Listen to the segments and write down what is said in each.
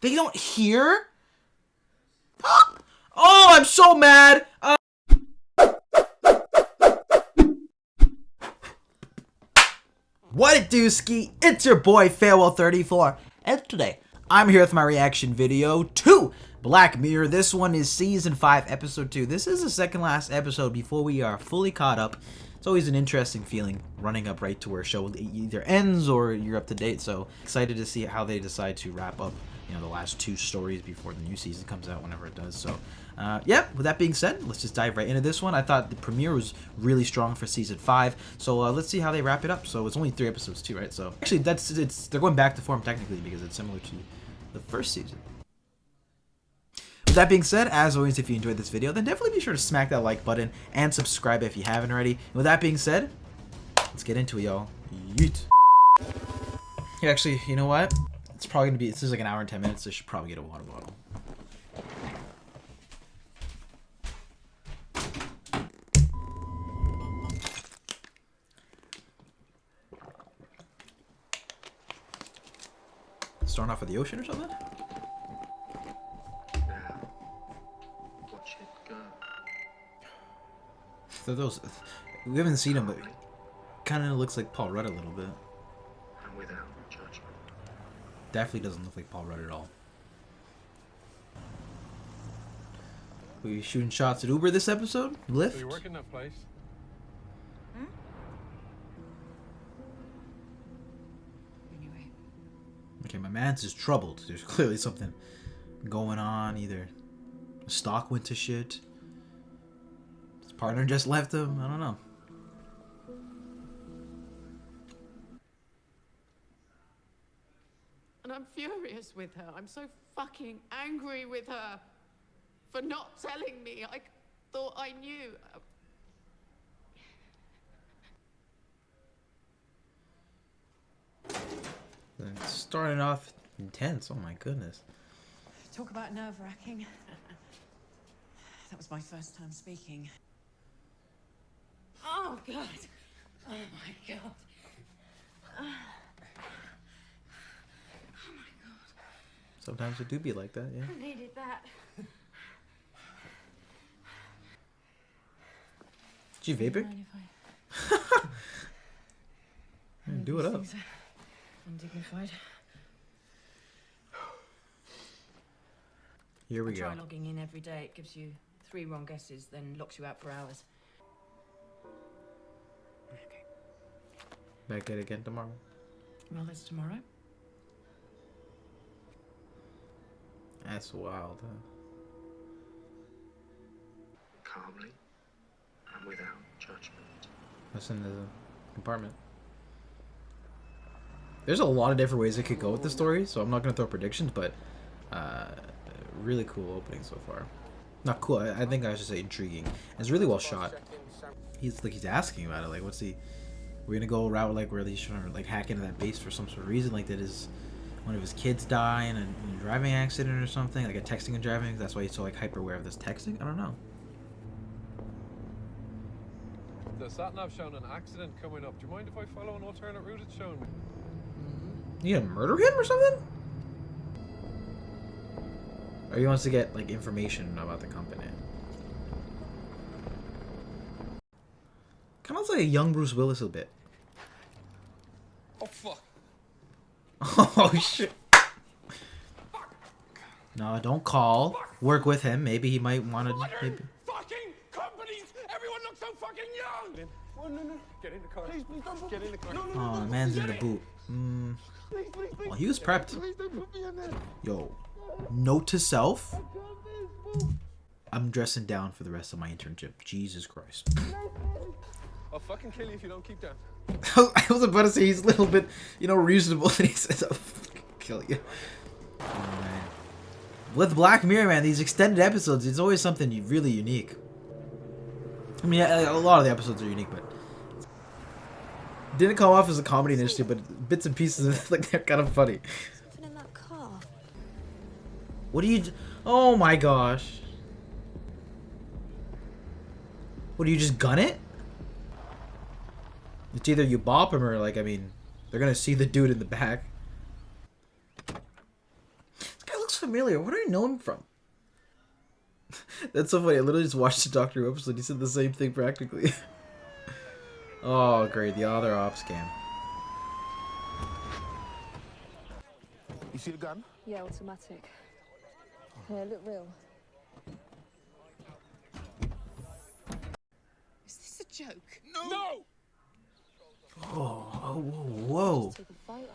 They don't hear? Oh, I'm so mad! What it do, Ski? It's your boy, Farewell34, and today, I'm here with my reaction video to Black Mirror. This one is Season 5, Episode 2. This is the second last episode before we are fully caught up. It's always an interesting feeling running up right to where a show either ends or you're up to date, so excited to see how they decide to wrap up, you know, the last two stories before the new season comes out, whenever it does. So yeah, with that being said, let's just dive right into this one. I thought the premiere was really strong for Season 5, so let's see how they wrap it up. So it's only 3 episodes too, right? So actually, they're going back to form technically because it's similar to the first season. With that being said, as always, if you enjoyed this video, then definitely be sure to smack that like button and subscribe if you haven't already. And with that being said, let's get into it, y'all. Yeet. Yeah, actually, you know what? It's probably gonna be, this is like an hour and 10 minutes, so I should probably get a water bottle. Starting off at the ocean or something? Watch it go. So those, we haven't seen him, but kind of looks like Paul Rudd a little bit. And without judgment. Definitely doesn't look like Paul Rudd at all. We shooting shots at Uber this episode? Lyft? So you work in that place? Hmm? Anyway. Okay, my man's is troubled. There's clearly something going on. Either stock went to shit. His partner just left him. I don't know. And I'm furious with her. I'm so fucking angry with her for not telling me. I thought I knew. It's starting off intense. Oh my goodness. Talk about nerve-wracking. That was my first time speaking. Oh, God. Oh, my God. Oh, my God. Sometimes it do be like that, yeah. I needed that. Did you vape it? Do it up. Undignified. Here we go. Try logging in every day. It gives you 3 wrong guesses, then locks you out for hours. Okay. Back at it again tomorrow. Well, that's tomorrow. That's wild, huh? Calmly and without judgment. That's in the compartment. There's a lot of different ways it could go with the story, so I'm not gonna throw predictions, but really cool opening so far. Not cool. I think I should say intriguing. It's really well shot. He's asking about it. Like, what's he? We're gonna go a route like where he's trying to like hack into that base for some sort of reason. Like, one of his kids die in a driving accident or something, like a texting and driving. That's why he's so like hyper aware of this texting. I don't know. The sat-nav showing an accident coming up. Do you mind if I follow an alternate route it's showing me? You gonna murder him or something? Or he wants to get like information about the company. Kind of looks like a young Bruce Willis a bit. Oh, fuck. Oh shit. No, don't call. Work with him. Maybe he might want to. Maybe. Fucking companies! Everyone looks so fucking young! Oh, no. Get in the car. Please, don't get in the car. Oh, the man's in the boot. Well, he was prepped. Yo, note to self. I'm dressing down for the rest of my internship. Jesus Christ. I'll fucking kill you if you don't keep down. I was about to say he's a little bit, you know, reasonable, and he says, "I'll fucking kill you." Oh, man. With Black Mirror, man, these extended episodes, it's always something really unique. I mean, a lot of the episodes are unique, but didn't come off as a comedy initially, but bits and pieces of it, like, they're kind of funny. Something in that car. What do you? Oh my gosh! What do you just gun it? It's either you bop him or like, I mean, they're gonna see the dude in the back. This guy looks familiar. What do I know him from? That's so funny. I literally just watched the Doctor Who episode. He said the same thing practically. Oh, great. The other ops scam. You see the gun? Yeah, automatic. Yeah, look real. Is this a joke? No! Oh, whoa. Take a photo.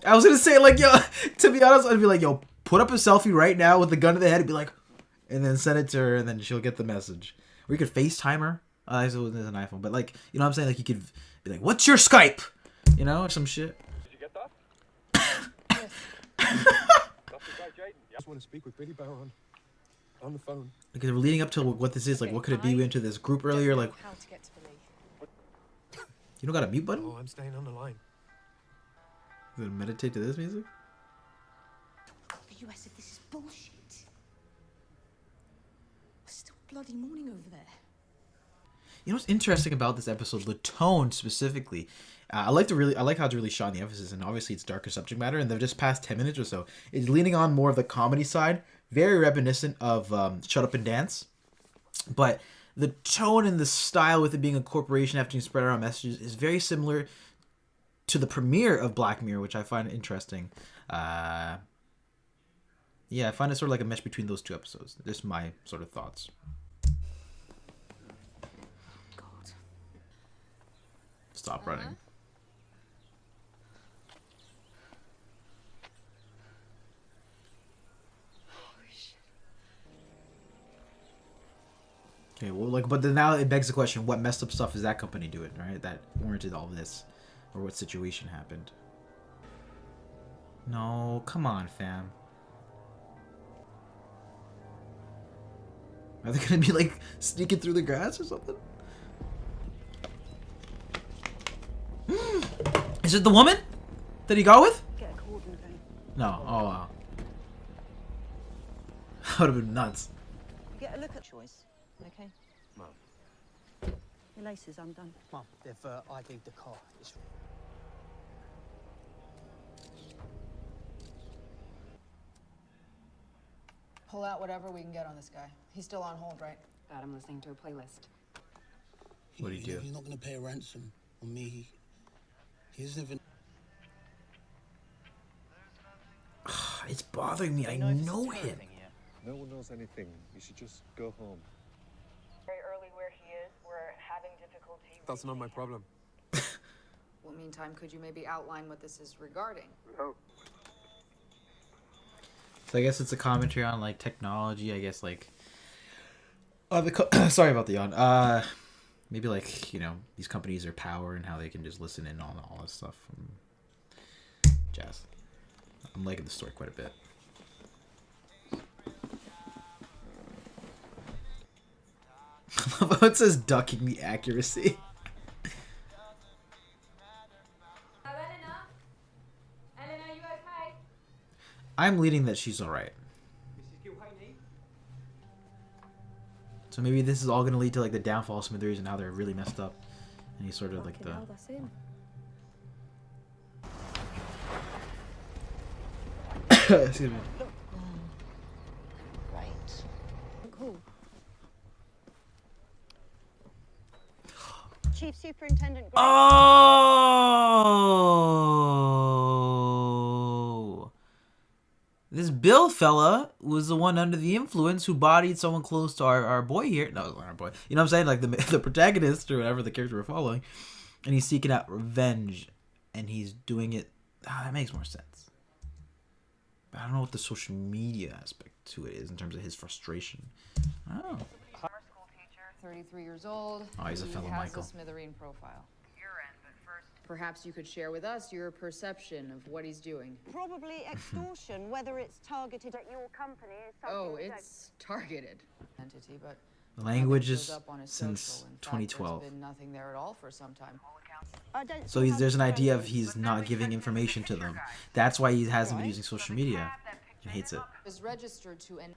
I was gonna say, like, yo, to be honest, I'd be like, yo, put up a selfie right now with the gun to the head and be like, and then send it to her, and then she'll get the message. Or you could FaceTime her. There's an iPhone, but like, you know what I'm saying? Like, you could be like, what's your Skype? You know, or some shit. Did you get that? Yes. That's the guy, Jaden. I just want to speak with Billy Bowen on the phone. Because we're leading up to what this is. Like, what could it be? We went into this group earlier. Like, How to get to Billy? you don't got a mute button? Oh, I'm staying on the line. You gonna meditate to this music? The US, if this is bullshit. It's still bloody morning over there. You know what's interesting about this episode? The tone specifically. I like how it's really shot in the emphasis, and obviously it's darker subject matter. And the just past 10 minutes or so is leaning on more of the comedy side, very reminiscent of Shut Up and Dance. But the tone and the style with it being a corporation having to spread around messages is very similar to the premiere of Black Mirror, which I find interesting. Yeah, I find it sort of like a mesh between those two episodes. Just my sort of thoughts. God. Stop running. Okay, well, like, but then now it begs the question: what messed up stuff is that company doing, right? That warranted all this, or what situation happened? No, come on, fam. Are they gonna be like sneaking through the grass or something? Is it the woman that he got with? Get a cordon going. No. Oh wow. That would have been nuts. Get a look at choice, okay? Mum. Your laces undone. Mum, they've ID'd the car. It's... Pull out whatever we can get on this guy. He's still on hold, right? Got him listening to a playlist. What'd he do? He's not going to pay a ransom on me. He isn't even... It's bothering me. I know him. No one knows anything. You should just go home. Very early where he is. We're having difficulty. That's not my problem. Well, meantime, could you maybe outline what this is regarding? No. So I guess it's a commentary on like technology. I guess like, sorry about the yawn. Maybe like, you know, these companies are power and how they can just listen in on all this stuff. Jazz. I'm liking the story quite a bit. I love how it says ducking the accuracy. Eleanor, you okay? I'm leading that she's alright. So maybe this is all going to lead to like the downfall of Smithereens and how they're really messed up. And he's sort of like the... Hell, that's him. Excuse me. Right. Cool. Chief Superintendent. Oh! This Bill fella was the one under the influence who bodied someone close to our boy here. No, not our boy. You know what I'm saying? Like the protagonist or whatever the character we're following. And he's seeking out revenge. And he's doing it... that makes more sense. But I don't know what the social media aspect to it is in terms of his frustration. Oh. Summer school teacher, 33 years old. Oh, he's a fellow He has Michael. a Smithereen profile. You're in, but first. Perhaps you could share with us your perception of what he's doing. Probably extortion, whether it's targeted at your company is something. Oh, we don't- it's targeted entity, but Languages nothing shows up on his since social. In fact, 2012. There's been nothing there at all for some time. I don't So see how there's an it's idea of relevant. he's not giving information to them. That's why he hasn't been using social media. He hates it. Is registered to an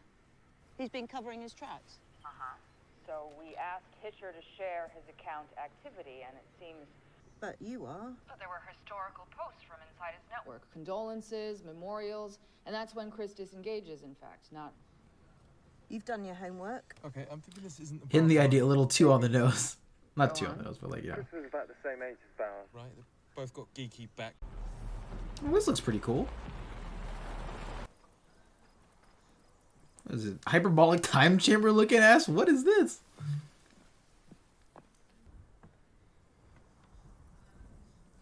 He's been covering his tracks. So we asked Hitcher to share his account activity, and it seems But you are. But there were historical posts from inside his network. Condolences, memorials, and that's when Chris disengages, in fact, not... You've done your homework. Okay, I'm thinking this isn't Hitting the idea a little too on the nose. Not too on the nose, but like, yeah. Chris was about the same age as Bauer. right. They've both got geeky back. Well, this looks pretty cool. What is it? Hyperbolic time chamber looking ass? What is this?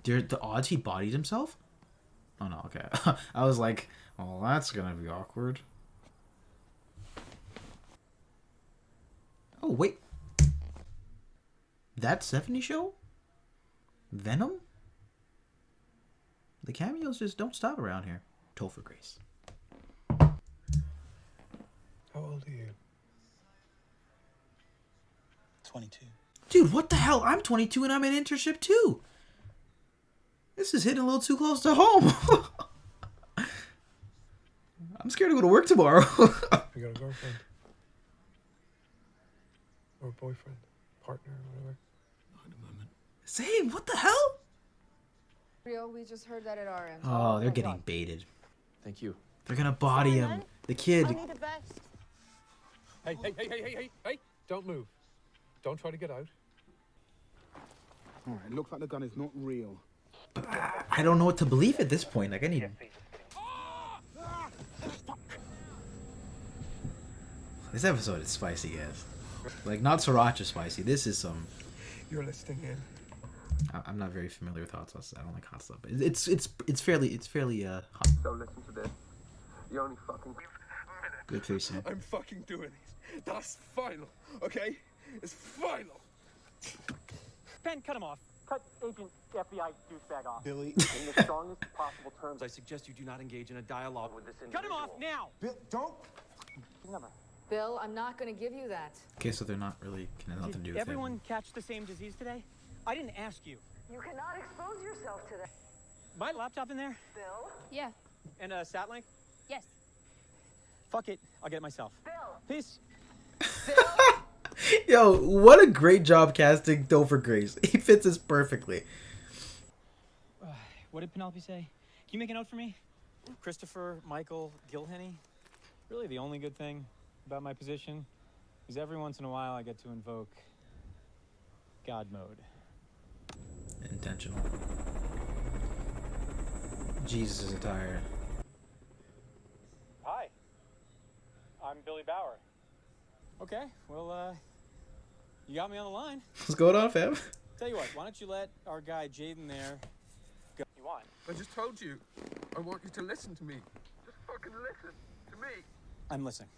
Dude, the odds he bodied himself? Oh no, okay. I was like, well, that's gonna be awkward. Oh, wait. That 70 show? Venom? The cameos just don't stop around here. Topher Grace. How old are you? 22. Dude, what the hell? I'm 22 and I'm in internship too. This is hitting a little too close to home. I'm scared to go to work tomorrow. You got a girlfriend? Or a boyfriend? Partner or whatever? Not at the moment. Same. What the hell? We just heard that at our end. Oh, they're getting baited. Thank you. They're gonna body him. The kid. I need a vest. Hey! Don't move. Don't try to get out. Alright, it looks like the gun is not real. I don't know what to believe at this point. Like, I need. This episode is spicy, guys. Like, not sriracha spicy. This is some. You're listening in. I'm not very familiar with hot sauce. I don't like hot stuff. But it's fairly hot. So listen to this. You only fucking... Good facing. I'm fucking doing it. That's final, okay? It's final. Ben, cut him off. Cut Agent FBI douchebag off. Billy, In the strongest possible terms, I suggest you do not engage in a dialogue with this individual. Cut him off now. Bill, don't. Never. Bill, I'm not going to give you that. Okay, so they're not really can have nothing to do Did with everyone it. catch the same disease today? I didn't ask you. You cannot expose yourself to that. My laptop in there? Bill? Yeah. And a sat link? Yes. Fuck it. I'll get it myself. Bill! Peace. Yo, what a great job casting Topher Grace. He fits this perfectly. What did Penelope say? Can you make a note for me? Christopher Michael Gilhenny. Really the only good thing about my position is every once in a while I get to invoke God mode. Intentional. Jesus attire. Hi. I'm Billy Bauer. Okay, well, you got me on the line. What's going on, fam? Tell you what, why don't you let our guy Jaden there go? You want? I just told you. I want you to listen to me. Just fucking listen to me. I'm listening.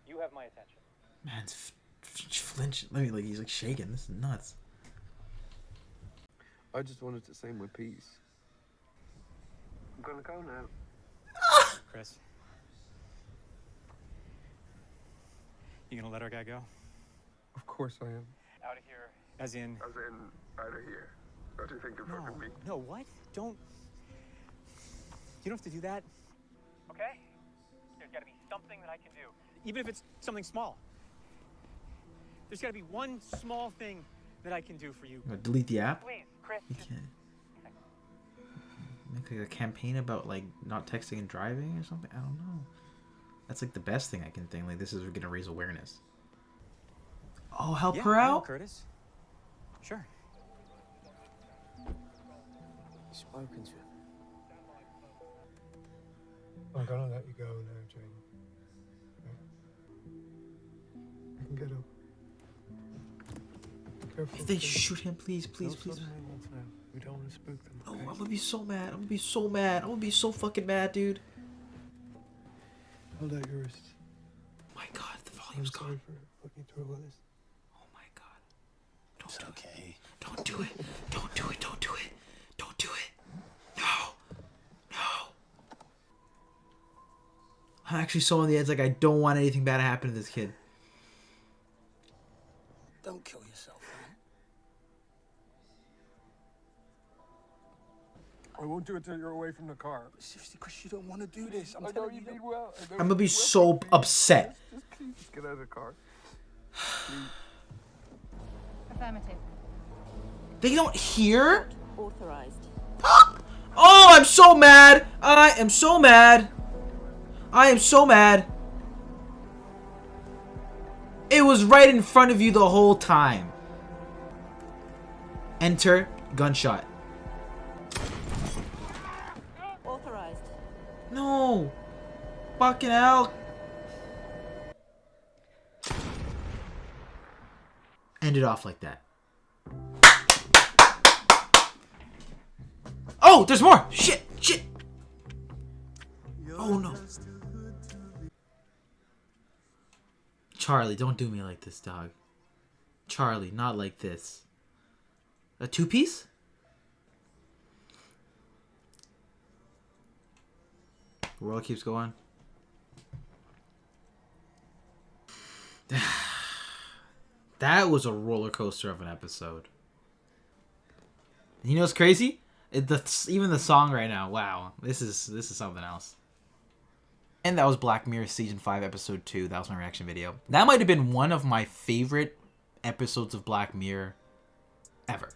You have my attention. Man's flinching. Let me, like, he's like shaking. This is nuts. I just wanted to say my piece. I'm gonna go now. Chris. You gonna let our guy go? Of course I am. Out of here. As in? As in, out of here. What do you think of fucking me? No, what? Don't. You don't have to do that. Okay? There's gotta be something that I can do. Even if it's something small. There's gotta be one small thing that I can do for you. Delete the app? Please, Chris. You can't. Make like a campaign about like not texting and driving or something? I don't know. That's like the best thing I can think. Like, this is gonna raise awareness. Oh, help her out? Curtis. Sure. Spoken to him. I'm gonna let you go now, Jane. Okay? You can get up. Careful. If they shoot him, please, please, No please. sudden movements now. We don't want to spook them. Oh, Okay? I'm gonna be so mad. I'm gonna be so mad. I'm gonna be so fucking mad, dude. Hold out your wrists. My God, the I'm volume's sorry gone. for putting you through all this. Oh my God. Don't do it. Don't do it. Don't do it. Don't do it. Don't do it. No. No. I'm actually so on the edge. Like, I don't want anything bad to happen to this kid. Don't kill yourself, I won't do it till you're away from the car. Seriously, Chris, you don't want to do this. I know you mean well. I'm gonna be so upset. Just get out of the car. Affirmative. They don't hear? Authorized. Oh, I'm so mad. I am so mad. I am so mad. It was right in front of you the whole time. Enter gunshot. Authorized. No. Fucking hell. End it off like that. Oh, there's more. Shit. Shit. Oh no. Charlie, don't do me like this, dog. Charlie, not like this. A two-piece? World keeps going. That was a roller coaster of an episode. You know what's crazy? Even the song right now. Wow, this is something else. And that was Black Mirror Season 5, Episode 2. That was my reaction video. That might have been one of my favorite episodes of Black Mirror ever.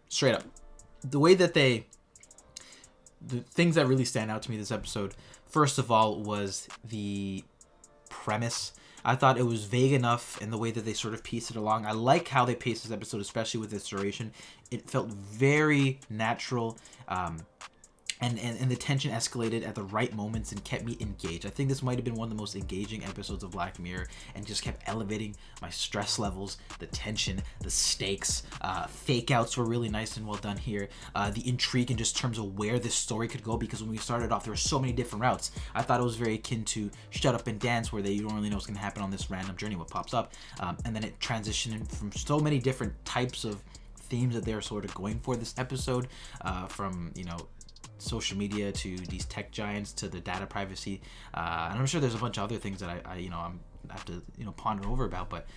Straight up. The way that the things that really stand out to me this episode, first of all, was the premise. I thought it was vague enough in the way that they sort of pieced it along. I like how they paced this episode, especially with its duration. It felt very natural. And the tension escalated at the right moments and kept me engaged. I think this might have been one of the most engaging episodes of Black Mirror and just kept elevating my stress levels, the tension, the stakes. Fake outs were really nice and well done here. The intrigue in just terms of where this story could go, because when we started off, there were so many different routes. I thought it was very akin to Shut Up and Dance, where you don't really know what's going to happen on this random journey, what pops up. And then it transitioned from so many different types of themes that they're sort of going for this episode, from, you know, social media to these tech giants to the data privacy, and I'm sure there's a bunch of other things that I have to ponder over about, but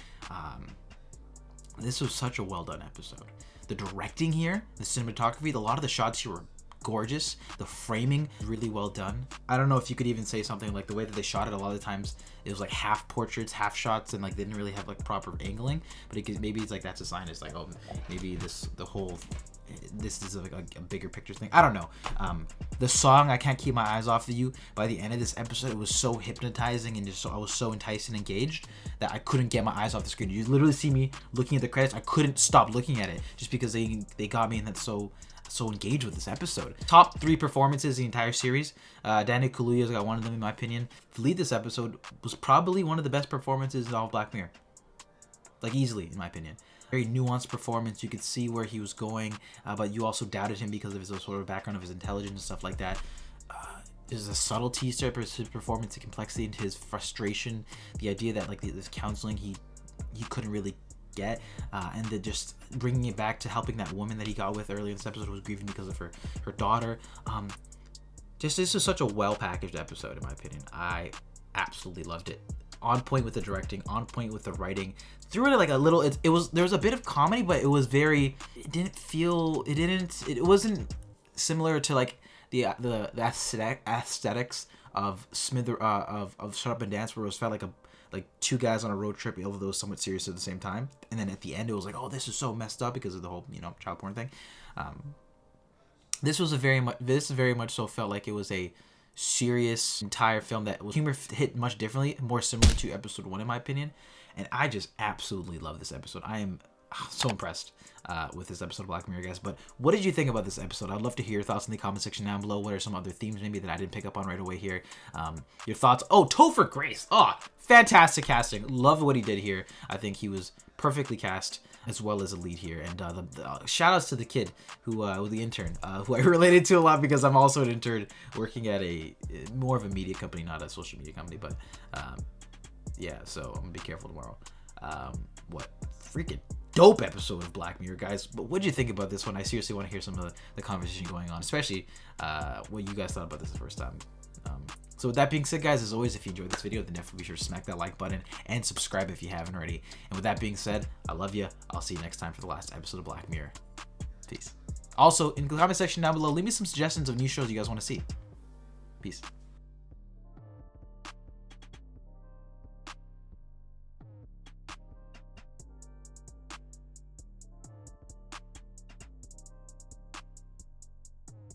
this was such a well done episode. The directing here, the cinematography, a lot of the shots here were gorgeous. The framing really well done. I don't know if you could even say something like the way that they shot it. A lot of the times it was like half portraits, half shots, and like they didn't really have like proper angling, but maybe it's like that's a sign. It's like, oh, maybe this is like a bigger picture thing. I don't know. The song, I Can't Keep My Eyes Off of You, by the end of this episode, it was so hypnotizing and I was so enticed and engaged that I couldn't get my eyes off the screen. You literally see me looking at the credits. I couldn't stop looking at it just because they got me, and that's so engaged with this episode. Top 3 performances in the entire series. Daniel Kaluuya's got one of them, in my opinion. To lead this episode was probably one of the best performances in all of Black Mirror. Like, easily, in my opinion. Very nuanced performance. You could see where he was going, but you also doubted him because of his sort of background of his intelligence and stuff like that. There's a subtlety to his performance, the complexity into his frustration, the idea that like this counseling he couldn't really get, and then just bringing it back to helping that woman that he got with earlier in this episode who was grieving because of her daughter. Just this is such a well packaged episode, in my opinion. I absolutely loved it. On point with the directing, on point with the writing. Threw it like a little, there was a bit of comedy, but it wasn't similar to like the aesthetics of of Shut Up and Dance, where it felt like two guys on a road trip, although it was somewhat serious at the same time. And then at the end, it was like, oh, this is so messed up because of the whole, child porn thing. This very much so felt like it was a serious entire film that was humor hit much differently, more similar to episode 1 in my opinion. And I just absolutely love this episode. I am so impressed with this episode of Black Mirror, guys. But what did you think about this episode? I'd love to hear your thoughts in the comment section down below. What are some other themes maybe that I didn't pick up on right away here? Your thoughts. Oh, Topher Grace. Oh, fantastic casting. Love what he did here. I think he was perfectly cast as well as a lead here. And the shout outs to the kid who the intern, who I related to a lot because I'm also an intern working at more of a media company, not a social media company. But yeah, so I'm gonna be careful tomorrow. What freaking dope episode of Black Mirror, guys. But what did you think about this one? I seriously want to hear some of the conversation going on, especially what you guys thought about this the first time. So with that being said, guys, as always, if you enjoyed this video, then definitely be sure to smack that like button and subscribe if you haven't already. And with that being said, I love you. I'll see you next time for the last episode of Black Mirror. Peace. Also, in the comment section down below, leave me some suggestions of new shows you guys want to see. Peace.